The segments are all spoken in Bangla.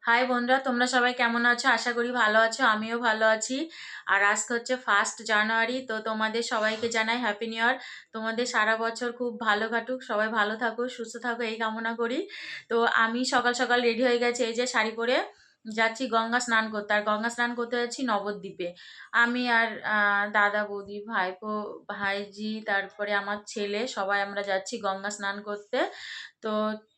হাই বন্ধুরা, তোমরা সবাই কেমন আছো? আশা করি ভালো আছো, আমিও ভালো আছি। আর আজকে হচ্ছে 1 জানুয়ারি, তো তোমাদের সবাইকে জানাই হ্যাপি নিউ ইয়ার। তোমাদের সারা বছর খুব ভালো কাটুক, সবাই ভালো থাকো, সুস্থ থাকো, এই কামনা করি। তো আমি সকাল সকাল রেডি হয়ে গেছি, এই যে শাড়ি পরে যাচ্ছি গঙ্গা স্নান করতে। আর গঙ্গা স্নান করতে যাচ্ছি নবদ্বীপে। আমি আর দাদা, বৌদি, ভাইপো, ভাইজি, তারপরে আমার ছেলে, সবাই আমরা যাচ্ছি গঙ্গা স্নান করতে। তো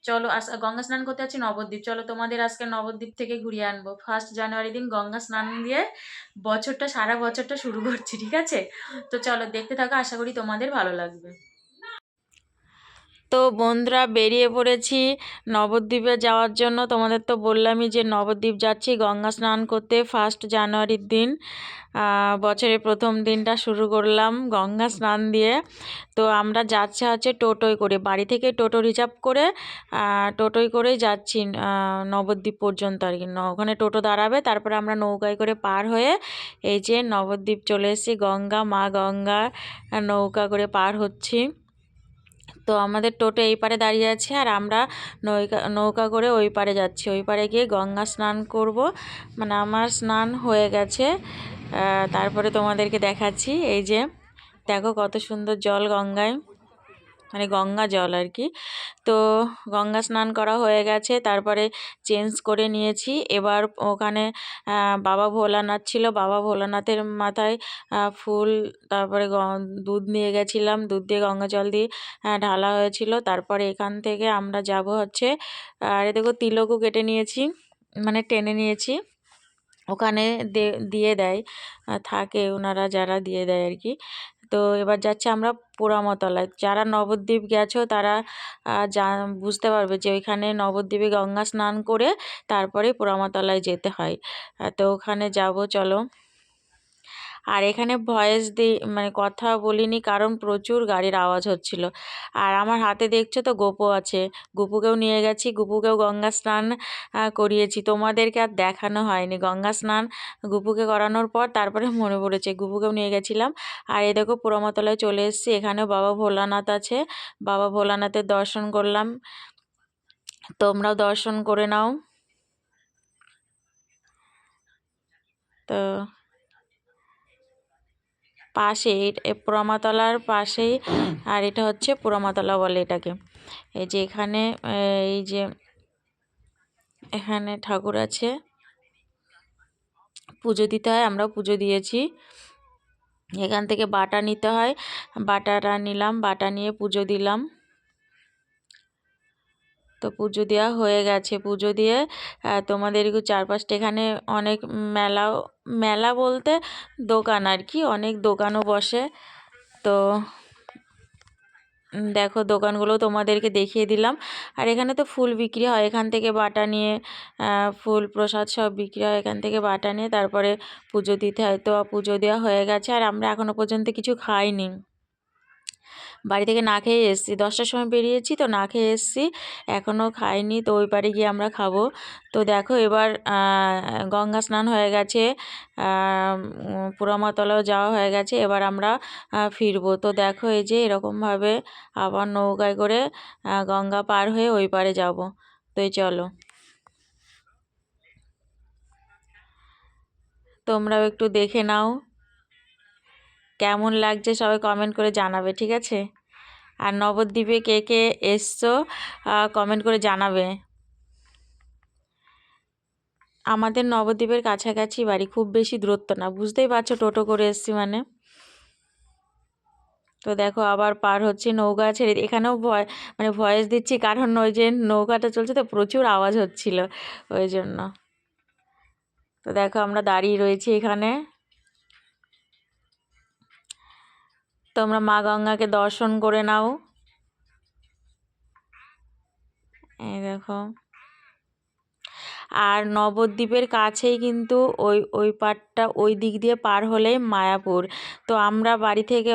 চলো, গঙ্গা স্নান করতে যাচ্ছি নবদ্বীপ। চলো তোমাদের আজকে নবদ্বীপ থেকে ঘুরিয়ে আনবো। 1 জানুয়ারি দিন গঙ্গা স্নান দিয়ে সারা বছরটা শুরু করছি, ঠিক আছে? তো চলো দেখতে থাকো, আশা করি তোমাদের ভালো লাগবে। তো বন্ধুরা, বেরিয়ে পড়েছি নবদ্বীপে যাওয়ার জন্য। তোমাদের তো বললামই যে নবদ্বীপ যাচ্ছি গঙ্গা স্নান করতে 1 জানুয়ারির দিন। বছরের প্রথম দিনটা শুরু করলাম গঙ্গা স্নান দিয়ে। তো আমরা যাচ্ছি হচ্ছে টোটোয় করে, বাড়ি থেকে টোটো রিজার্ভ করে টোটোয় করেই যাচ্ছি নবদ্বীপ পর্যন্ত আর কি। ওখানে টোটো দাঁড়াবে, তারপরে আমরা নৌকায় করে পার হয়ে এই যে নবদ্বীপ চলে এসেছি। মা গঙ্গা নৌকা করে পার হচ্ছি। তো আমাদের টোটো এই পারে দাঁড়িয়ে আছে, আর আমরা নৌকা করে ওই পারে যাচ্ছি। ওই পারে গিয়ে গঙ্গা স্নান করব। মানে আমার স্নান হয়ে গেছে। তারপরে তোমাদেরকে দেখাচ্ছি, এই যে দেখো কত সুন্দর জল গঙ্গায়, মানে গঙ্গা জল আর কি। তো গঙ্গা স্নান করা হয়ে গেছে, তারপরে চেঞ্জ করে নিয়েছি। এবার ওখানে বাবা ভোলানাথ ছিল, বাবা ভোলানাথের মাথায় ফুল, তারপরে দুধ নিয়ে গেছিলাম, দুধ দিয়ে গঙ্গা জল দিয়ে ঢালা হয়েছিল। তারপরে এখান থেকে আমরা যাব হচ্ছে, আর দেখো তিলকও কেটে নিয়েছি, মানে টেনে নিয়েছি। ওখানে দিয়ে দেয়, থাকে ওনারা যারা দিয়ে দেয় আর কি। তো এবার যাচ্ছে আমরা পোড়ামতলায়। যারা নবদ্বীপ গেছো তারা বুঝতে পারবে যে ওইখানে নবদ্বীপে গঙ্গা স্নান করে তারপরে পোড়ামতলায় যেতে হয়। তো ওখানে যাব, চলো। আর এখানে ভয়েস দিই, মানে কথা বলিনি, কারণ প্রচুর গাড়ির আওয়াজ হচ্ছিল। আর আমার হাতে দেখছো তো গোপো আছে, গোপুকেও নিয়ে গেছি, গোপুকেও গঙ্গা স্নান করিয়েছি। তোমাদেরকে আর দেখানো হয়নি গঙ্গা স্নান। গোপুকে করানোর পর তারপরে মনে পড়েছে, গোপুকেও নিয়ে গেছিলাম। আর এই দেখো পোড়ামতলায় চলে এসেছি, এখানেও বাবা ভোলানাথ আছে, বাবা ভোলানাথের দর্শন করলাম। তোমরাও দর্শন করে নাও। তো পাশে পোড়ামাতলার পাশেই, আর এটা হচ্ছে পোড়ামাতলা বলে এটাকে। এই যে এখানে, এই যে এখানে ঠাকুর আছে, পুজো দিতে হয়, আমরাও পুজো দিয়েছি। এখান থেকে বাটা নিতে হয়, বাটাটা নিলাম, বাটা নিয়ে পুজো দিলাম। তো পুজো দেওয়া হয়ে গেছে, পুজো দিয়ে তোমাদের চারপাশটা এখানে অনেক মেলাও, মেলা বলতে দোকান আর কি, অনেক দোকানও বসে। তো দেখো দোকানগুলো তোমাদেরকে দেখিয়ে দিলাম। আর এখানে তো ফুল বিক্রি হয়, এখান থেকে বাটা নিয়ে ফুল প্রসাদ সব বিক্রি হয়, এখান থেকে বাটা নিয়ে তারপরে পুজো দিতে হয়। তো পুজো দেওয়া হয়ে গেছে, আর আমরা এখনও পর্যন্ত কিছু খাইনি, বাড়ি থেকে না খেয়ে এসেছি। 10টার সময় বেরিয়েছি, তো না খেয়ে এসেছি, এখনও খাইনি। তো ওই পারে গিয়ে আমরা খাবো। তো দেখো এবার গঙ্গা স্নান হয়ে গেছে, পোড়ামাতলাও যাওয়া হয়ে গেছে, এবার আমরা ফিরবো। তো দেখো এই যে এরকমভাবে আবার নৌকায় করে গঙ্গা পার হয়ে ওই পারে যাব। তো চলো, তোমরাও একটু দেখে নাও কেমন লাগছে, সবাই কমেন্ট করে জানাবে, ঠিক আছে? আর নবদ্বীপে কে কে এসছো কমেন্ট করে জানাবে। আমাদের নবদ্বীপের কাছাকাছি বাড়ি, খুব বেশি দূরত্ব না, বুঝতেই পারছো টোটো করে এসছি মানে। তো দেখো আবার পার হচ্ছে, নৌকা ছেড়ে এখানেও মানে ভয়েস দিচ্ছি, কারণ ওই যে নৌকাটা চলছে তো প্রচুর আওয়াজ হচ্ছিল, ওই জন্য। তো দেখো আমরা দাঁড়িয়ে রয়েছি এখানে। তোমরা মা গঙ্গাকে দর্শন করে নাও। এই দেখো, আর নবদ্বীপের কাছেই কিন্তু ওই পাড়টা, ওই দিক দিয়ে পার হলেই মায়াপুর। তো আমরা বাড়ি থেকে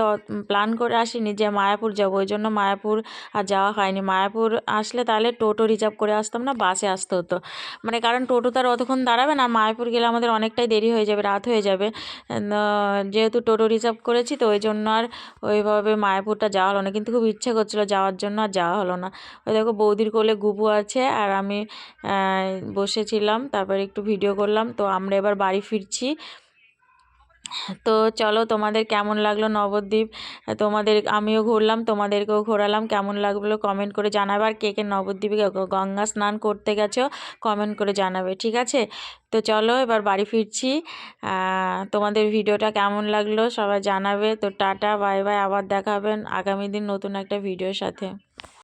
প্ল্যান করে আসিনি যে মায়াপুর যাবো, ওই জন্য মায়াপুর আর যাওয়া হয়নি। মায়াপুর আসলে তাহলে টোটো রিজার্ভ করে আসতাম না, বাসে আসতে হতো, মানে কারণ টোটো তার অতক্ষণ দাঁড়াবে না। মায়াপুর গেলে আমাদের অনেকটাই দেরি হয়ে যাবে, রাত হয়ে যাবে। যেহেতু টোটো রিজার্ভ করেছি, তো ওই জন্য আর ওইভাবে মায়াপুরটা যাওয়া হলো না, কিন্তু খুব ইচ্ছে করছিলো যাওয়ার জন্য, আর যাওয়া হলো না। ওই দেখো বৌদির কোলে গুবু আছে, আর আমি বসে এসেছিলাম, তারপর একটু ভিডিও করলাম। তো আমরা এবার বাড়ি ফিরছি। তো চলো, তোমাদের কেমন লাগলো নবদ্বীপ? আমিও ঘুরলাম, তোমাদেরকেও ঘোরালাম, কেমন লাগলো কমেন্ট করে জানাবে। আর কে কে নবদ্বীপে গঙ্গা স্নান করতে গেছো কমেন্ট করে জানাবে, ঠিক আছে? তো চলো এবার বাড়ি ফিরছি। তোমাদের ভিডিওটা কেমন লাগলো সবাই জানাবে। তো টাটা, বাই বাই, আবার দেখা হবে আগামী দিন নতুন একটা ভিডিওর সাথে।